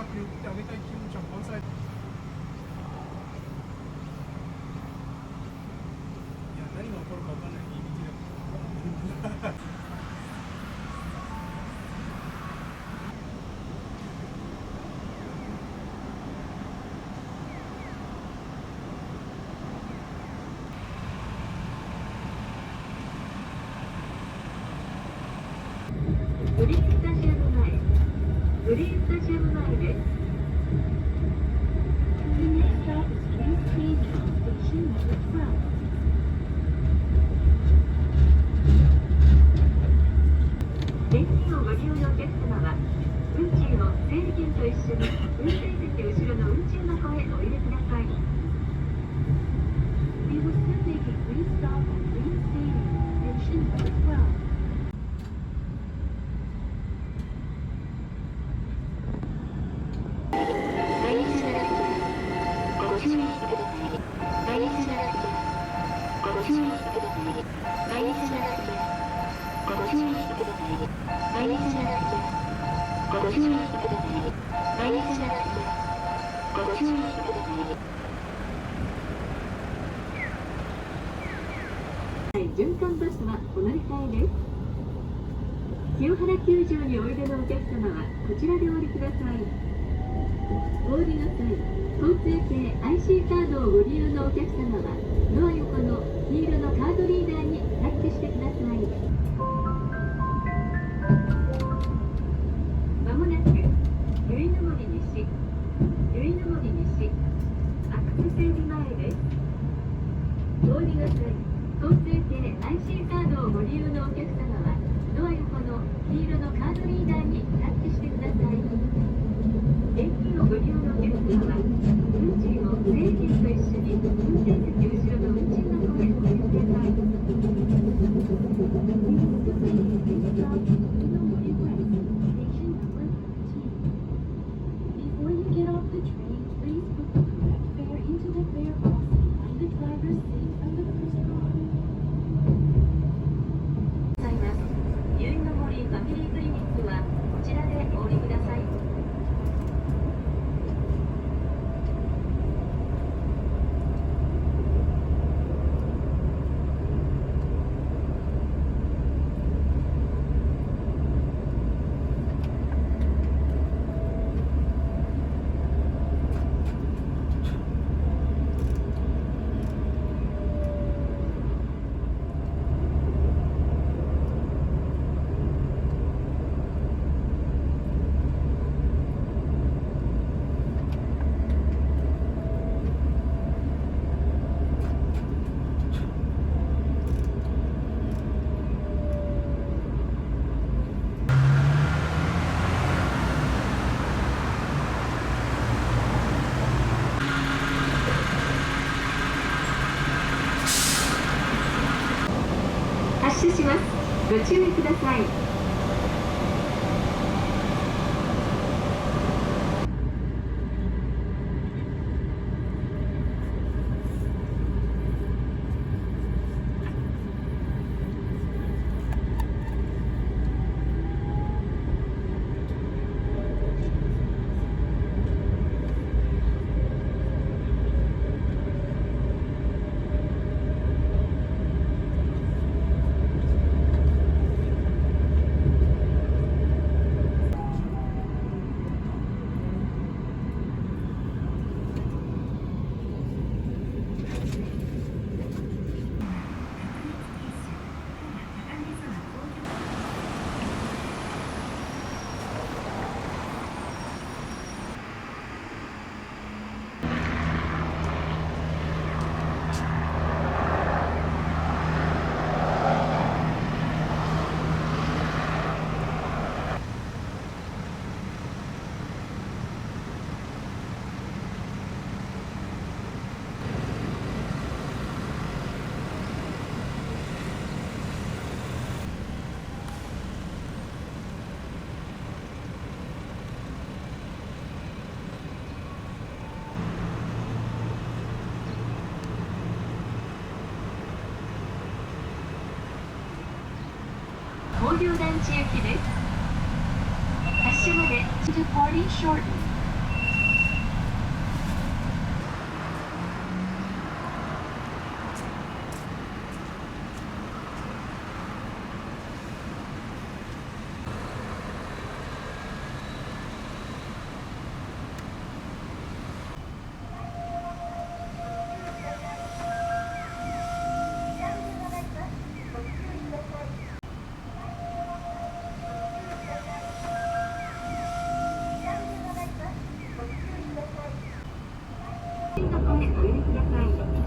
さく言ってあげたい気持ちは満載。いや、何が起こるか分かんないいびきだ。ブリースタジアム前、ブリースタジアム前です。The next stop is Green Stadium Station Number 12. 電気をご利用のお客様は、運賃を整理券と一緒に運転席後ろの運賃箱へお入れください。We will soon make a free stop at Green Stadium Station Number 12. 循環バスはお乗り換えです。清原球場においでのお客様はこちらでお降りください。お降りの際、交通系 IC カードをご利用のお客様はドア横の黄色のカードリーダーにタッチしてください。まもなく由比の森西アクセス整備前です。お降りの際、交通系 IC カードをご利用のお客様はドア横の黄色のカードリーダーにタッチしてください。現金をご利用のお客様は運賃を整理券と一緒に運転席後ろの運賃箱へお入れください。Before you get off the train, please put the correct fare into the fare box behind the driver's seat of the first car. 由比の森ファミリークリニックはこちらでお降りください。発車します。ご注意ください。高陵団地行きです。発車まで To party shortened お降りください。